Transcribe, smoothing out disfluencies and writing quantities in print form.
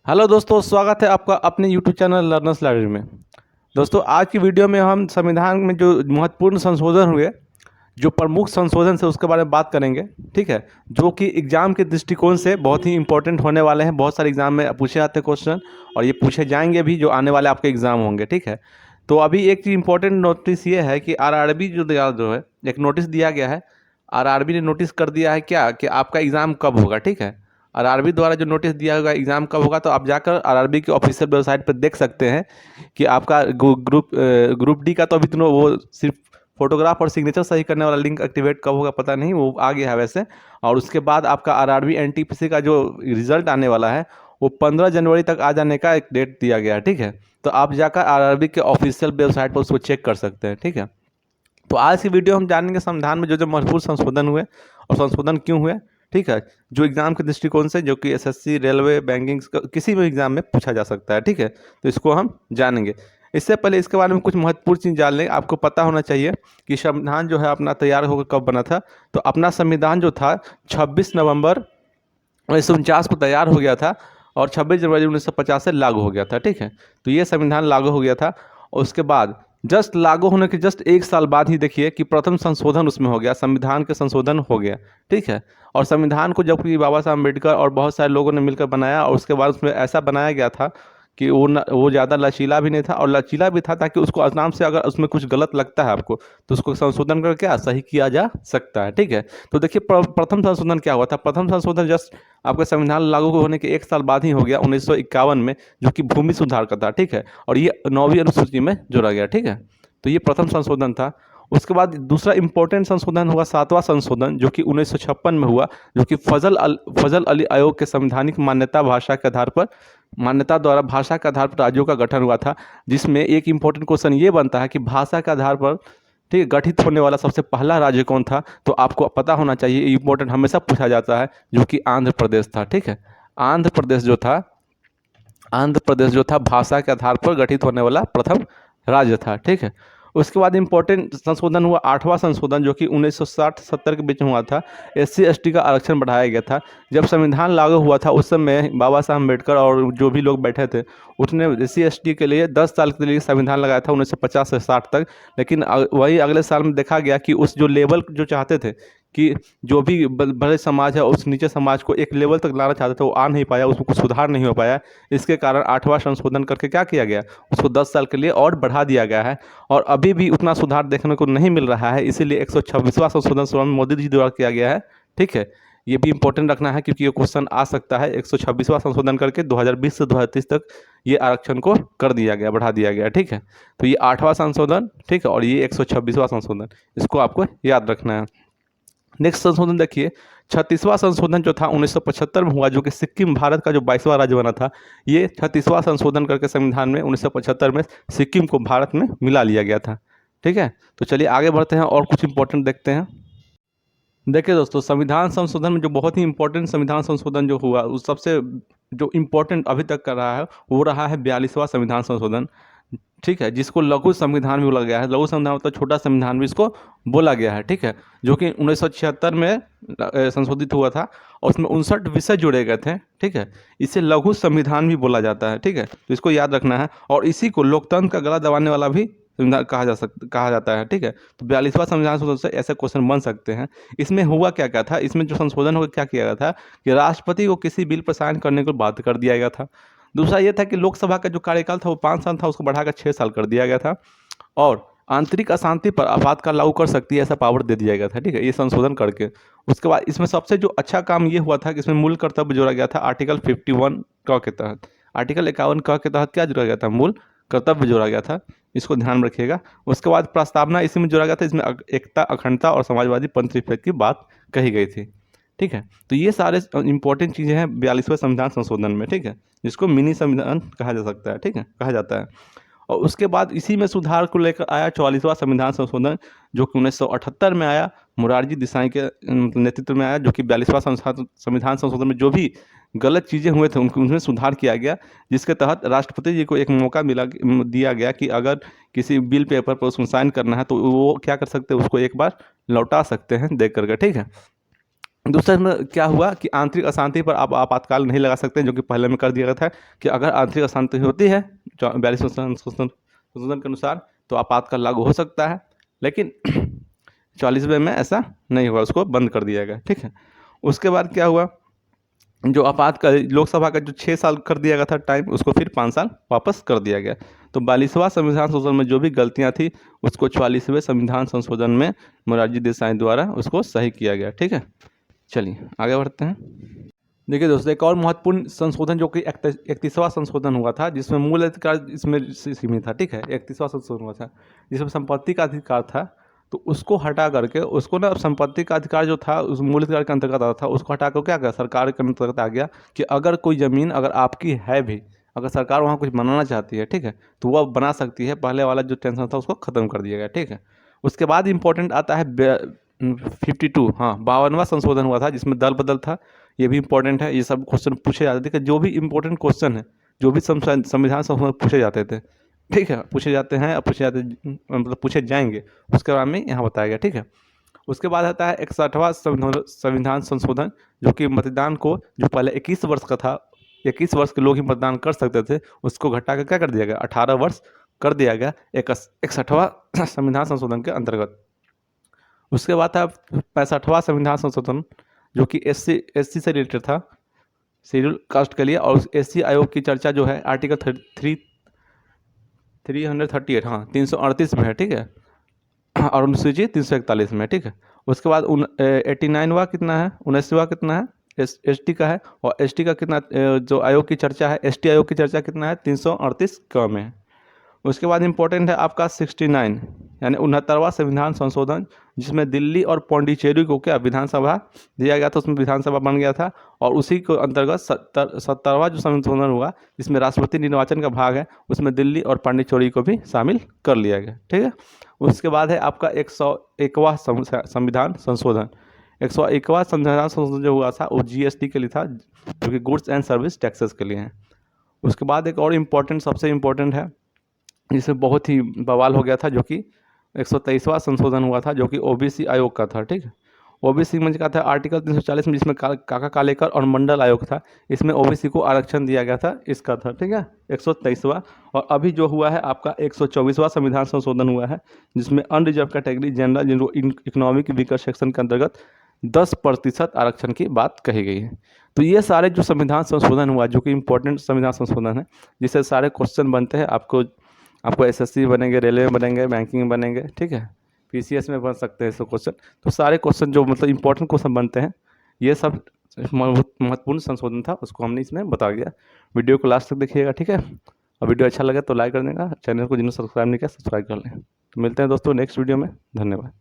Hello दोस्तों, स्वागत है आपका अपने यूट्यूब चैनल लर्नर्स लाइब्रेरी में। दोस्तों, आज की वीडियो में हम संविधान में जो महत्वपूर्ण संशोधन हुए, जो प्रमुख संशोधन से उसके बारे में बात करेंगे। ठीक है, जो कि एग्ज़ाम के दृष्टिकोण से बहुत ही इंपॉर्टेंट होने वाले हैं। बहुत सारे एग्ज़ाम में पूछे जाते हैं क्वेश्चन, और ये पूछे जाएंगे भी जो आने वाले आपके एग्ज़ाम होंगे। ठीक है, तो अभी एक चीज़ इंपॉर्टेंट नोटिस ये है कि आरआरबी जो है एक नोटिस दिया गया है। आरआरबी ने नोटिस कर दिया है क्या कि आपका एग्ज़ाम कब होगा। ठीक है, आरआरबी द्वारा जो नोटिस दिया होगा एग्ज़ाम कब होगा, तो आप जाकर आरआरबी की ऑफिशियल वेबसाइट पर देख सकते हैं कि आपका ग्रुप डी का तो अभी तो वो सिर्फ फोटोग्राफ और सिग्नेचर सही करने वाला लिंक एक्टिवेट कब होगा पता नहीं, वो आ गया है वैसे। और उसके बाद आपका आरआरबी एनटीपीसी का जो रिजल्ट आने वाला है वो 15 जनवरी तक आ जाने का एक डेट दिया गया है। ठीक है, तो आप जाकर आरआरबी के ऑफिशियल वेबसाइट पर उसको चेक कर सकते हैं। ठीक है, तो आज की वीडियो हम जानेंगे संविधान में जो जो महत्वपूर्ण संशोधन हुए और संशोधन क्यों हुए। ठीक है, जो एग्जाम के दृष्टिकोण से, जो कि एसएससी, रेलवे, बैंकिंग, किसी भी एग्जाम में पूछा जा सकता है। ठीक है, तो इसको हम जानेंगे। इससे पहले इसके बारे में कुछ महत्वपूर्ण चीज़ जान लें। आपको पता होना चाहिए कि संविधान जो है अपना तैयार होकर कब बना था। तो अपना संविधान जो था 26 नवंबर 1949 को तैयार हो गया था, और 26 जनवरी 1950 से लागू हो गया था। ठीक है, तो ये संविधान लागू हो गया था। और उसके बाद जस्ट लागू होने के जस्ट एक साल बाद ही देखिए कि प्रथम संशोधन उसमें हो गया, संविधान के संशोधन हो गया। ठीक है, और संविधान को जबकि बाबा साहब अम्बेडकर और बहुत सारे लोगों ने मिलकर बनाया, और उसके बाद उसमें ऐसा बनाया गया था कि वो ज़्यादा लचीला भी नहीं था, और लचीला भी था ताकि उसको आराम से, अगर उसमें कुछ गलत लगता है आपको, तो उसको संशोधन करके क्या सही किया जा सकता है। ठीक है, तो देखिए प्रथम संशोधन क्या हुआ था। प्रथम संशोधन जस्ट आपका संविधान लागू होने के एक साल बाद ही हो गया, 1951 में, जो कि भूमि सुधार का था। ठीक है, और ये 9वीं अनुसूची में जोड़ा गया। ठीक है, तो ये प्रथम संशोधन था। उसके बाद दूसरा इंपॉर्टेंट संशोधन हुआ 7वां संशोधन, जो कि 1956 में हुआ, जो कि फजल अली आयोग के संवैधानिक मान्यता भाषा के आधार पर, मान्यता द्वारा भाषा के आधार पर राज्यों का गठन हुआ था। जिसमें एक इंपॉर्टेंट क्वेश्चन ये बनता है कि भाषा के आधार पर, ठीक है, गठित होने वाला सबसे पहला राज्य कौन था। तो आपको पता होना चाहिए, इंपॉर्टेंट हमेशा पूछा जाता है, जो कि आंध्र प्रदेश था। ठीक है, आंध्र प्रदेश जो था, आंध्र प्रदेश जो था भाषा के आधार पर गठित होने वाला प्रथम राज्य था। ठीक है, उसके बाद इंपॉर्टेंट संशोधन हुआ 8वां संशोधन, जो कि 1960-70 के बीच में हुआ था। एससी एसटी का आरक्षण बढ़ाया गया था। जब संविधान लागू हुआ था उस समय बाबा साहब अम्बेडकर और जो भी लोग बैठे थे, उसने एससी एसटी के लिए 10 साल के लिए संविधान लगाया था, 1950 से 60 तक। लेकिन वही अगले साल में देखा गया कि उस जो लेवल जो चाहते थे कि जो भी बड़े समाज है उस नीचे समाज को एक लेवल तक लाना चाहते थे, वो आ नहीं पाया, उसमें कुछ सुधार नहीं हो पाया। इसके कारण 8वां संशोधन करके क्या किया गया, उसको 10 साल के लिए और बढ़ा दिया गया है। और अभी भी उतना सुधार देखने को नहीं मिल रहा है, इसीलिए 126वां संशोधन स्वयं मोदी जी द्वारा किया गया है। ठीक है, ये भी इंपॉर्टेंट रखना है, क्योंकि ये क्वेश्चन आ सकता है। 126वां संशोधन करके 2020 से 2030 तक ये आरक्षण को कर दिया गया, बढ़ा दिया गया। ठीक है, तो ये 8वां संशोधन, ठीक है, और ये 126वां संशोधन, इसको आपको याद रखना है। नेक्स्ट संशोधन देखिए, 36वां संशोधन जो था 1975 में हुआ, जो कि सिक्किम भारत का जो 22वां राज्य बना था। ये 36वां संशोधन करके संविधान में 1975 में सिक्किम को भारत में मिला लिया गया था। ठीक है, तो चलिए आगे बढ़ते हैं और कुछ इंपॉर्टेंट देखते हैं। देखिए दोस्तों, संविधान संशोधन में जो बहुत ही इंपॉर्टेंट संविधान संशोधन जो हुआ, उस सबसे जो इम्पोर्टेंट अभी तक कर रहा है वो रहा है 42वां संविधान संशोधन। ठीक है, जिसको लघु संविधान भी बोला गया है। लघु संविधान मतलब छोटा संविधान भी इसको बोला गया है। ठीक है, जो कि 1976 में संशोधित हुआ था, और उसमें 59 विषय जोड़े गए थे। ठीक है, इसे लघु संविधान भी बोला जाता है। ठीक है, तो इसको याद रखना है, और इसी को लोकतंत्र का गला दबाने वाला भी संविधान कहा जाता है। ठीक है, तो 42वां संविधान संशोधन से ऐसे क्वेश्चन बन सकते हैं। इसमें हुआ क्या क्या था, इसमें जो संशोधन होकर क्या किया गया था कि राष्ट्रपति को किसी बिल पर साइन करने को बाध्य कर दिया गया था। दूसरा ये था कि लोकसभा का जो कार्यकाल था वो 5 साल था, उसको बढ़ाकर 6 साल कर दिया गया था। और आंतरिक अशांति पर आपातकाल लागू कर सकती है, ऐसा पावर दे दिया गया था। ठीक है, ये संशोधन करके उसके बाद इसमें सबसे जो अच्छा काम ये हुआ था कि इसमें मूल कर्तव्य जोड़ा गया था। आर्टिकल 51 क के तहत, आर्टिकल 51 क के तहत क्या जोड़ा गया था, मूल कर्तव्य जोड़ा गया था। इसको ध्यान में रखिएगा। उसके बाद प्रस्तावना इसी में जोड़ा गया था। इसमें एकता, अखंडता और समाजवादी पंथी की बात कही गई थी। ठीक है, तो ये सारे इंपॉर्टेंट चीज़ें हैं 42वें संविधान संशोधन में। ठीक है, जिसको मिनी संविधान कहा जा सकता है। ठीक है, कहा जाता है। और उसके बाद इसी में सुधार को लेकर आया 44वां संविधान संशोधन, जो कि 1978 में आया, मुरारजी देसाई के नेतृत्व में आया, जो कि 42वां संविधान संशोधन में जो भी गलत चीज़ें हुए थे उनमें सुधार किया गया। जिसके तहत राष्ट्रपति जी को एक मौका दिया गया कि अगर किसी बिल पेपर पर उसमें साइन करना है तो वो क्या कर सकते हैं, उसको एक बार लौटा सकते हैं देख करके। ठीक है, दूसरा में क्या हुआ कि आंतरिक अशांति पर आप आपातकाल नहीं लगा सकते, जो कि पहले में कर दिया गया था कि अगर आंतरिक अशांति होती है 42वें संशोधन के अनुसार तो आपातकाल लागू हो सकता है, लेकिन 44वें में ऐसा नहीं हुआ, उसको बंद कर दिया गया। ठीक है, उसके बाद क्या हुआ, जो आपातकाल लोकसभा का जो 6 साल कर दिया गया था टाइम, उसको फिर 5 साल वापस कर दिया गया। तो 42वां संविधान संशोधन में जो भी गलतियां थी उसको 44वें संविधान संशोधन में मोरारजी देसाई द्वारा उसको सही किया गया। ठीक है, चलिए आगे बढ़ते हैं। देखिए दोस्तों, एक और महत्वपूर्ण संशोधन जो कि 31वां संशोधन हुआ था, जिसमें मूल अधिकार इसमें सीमित था। ठीक है, 31वां संशोधन हुआ था जिसमें संपत्ति का अधिकार था, तो उसको हटा करके उसको ना संपत्ति का अधिकार जो था उस मूल अधिकार के अंतर्गत आता था, उसको हटा कर क्या किया, सरकार के अंतर्गत आ गया कि अगर कोई ज़मीन अगर आपकी है भी, अगर सरकार वहाँ कुछ बनाना चाहती है, ठीक है, तो वह बना सकती है। पहले वाला जो टेंशन था उसको ख़त्म कर दिया गया। ठीक है, उसके बाद इंपॉर्टेंट आता है 52, हाँ 52वां संशोधन हुआ था जिसमें दल बदल था। ये भी इंपॉर्टेंट है, ये सब क्वेश्चन पूछे जाते थे, जो भी इंपॉर्टेंट क्वेश्चन है, जो भी संविधान संशोधन पूछे जाते थे, ठीक है, पूछे जाते हैं, पूछे जाते मतलब पूछे जाएंगे, उसके बारे में यहाँ बताया गया। ठीक है, उसके बाद आता है 61वां संविधान संशोधन, जो कि मतदान को, जो पहले 21 वर्ष का था, 21 वर्ष के लोग ही मतदान कर सकते थे, उसको घटा कर क्या कर दिया गया, 18 वर्ष कर दिया गया 61वां संविधान संशोधन के अंतर्गत। उसके बाद था 65वां संविधान संशोधन, जो कि एससी से रिलेटेड था, शेड्यूल कास्ट के लिए। और एससी आयोग की चर्चा जो है आर्टिकल 338, हाँ 338 में है। ठीक है, और अनुसूची 341 में। ठीक है, उसके बाद 89वां कितना है, 79वां कितना है, एसटी का है। और एसटी का कितना, जो आयोग की चर्चा है, एसटी आयोग की चर्चा कितना है, 338 क में है। उसके बाद इंपॉर्टेंट है आपका 69 यानी 69वां संविधान संशोधन, जिसमें दिल्ली और पौंडीचेरी को क्या विधानसभा दिया गया था, उसमें विधानसभा बन गया था। और उसी के अंतर्गत 70वां जो संशोधन हुआ, जिसमें राष्ट्रपति निर्वाचन का भाग है, उसमें दिल्ली और पौंडीचेरी को भी शामिल कर लिया गया। ठीक है, उसके बाद है आपका 101वां संविधान संशोधन। 101वां संविधान संशोधन जो हुआ था वो जीएसटी के लिए था, जो कि गुड्स एंड सर्विस टैक्सेस के लिए है। उसके बाद एक और इम्पोर्टेंट, सबसे इम्पोर्टेंट है, जिसमें बहुत ही बवाल हो गया था, जो कि 123वां संशोधन हुआ था, जो कि ओबीसी आयोग का था। ठीक है, ओबीसी में क्या था, आर्टिकल 340 में, जिसमें काका कालेकर और मंडल आयोग था, इसमें ओबीसी को आरक्षण दिया गया था, इसका था। ठीक है, 123वां। और अभी जो हुआ है आपका 124वां संविधान संशोधन हुआ है, जिसमें अनरिजर्व कैटेगरी, जनरल, जिनको इकोनॉमिक वीकर सेक्शन के अंतर्गत 10% आरक्षण की बात कही गई है। तो ये सारे जो संविधान संशोधन हुआ, जो कि इम्पोर्टेंट संविधान संशोधन है, जिससे सारे क्वेश्चन बनते हैं, आपको एसएससी बनेंगे, रेलवे बनेंगे, बैंकिंग में बनेंगे। ठीक है, पीसीएस में बन सकते हैं सब क्वेश्चन। तो सारे क्वेश्चन जो मतलब इंपॉर्टेंट क्वेश्चन बनते हैं, ये सब महत्वपूर्ण संशोधन था, उसको हमने इसमें बता दिया। वीडियो को लास्ट तक देखिएगा। ठीक है, और वीडियो अच्छा लगे तो लाइक कर देगा, चैनल को जिन्होंने सब्सक्राइब नहीं किया सब्सक्राइब कर लें। तो मिलते हैं दोस्तों नेक्स्ट वीडियो में, धन्यवाद।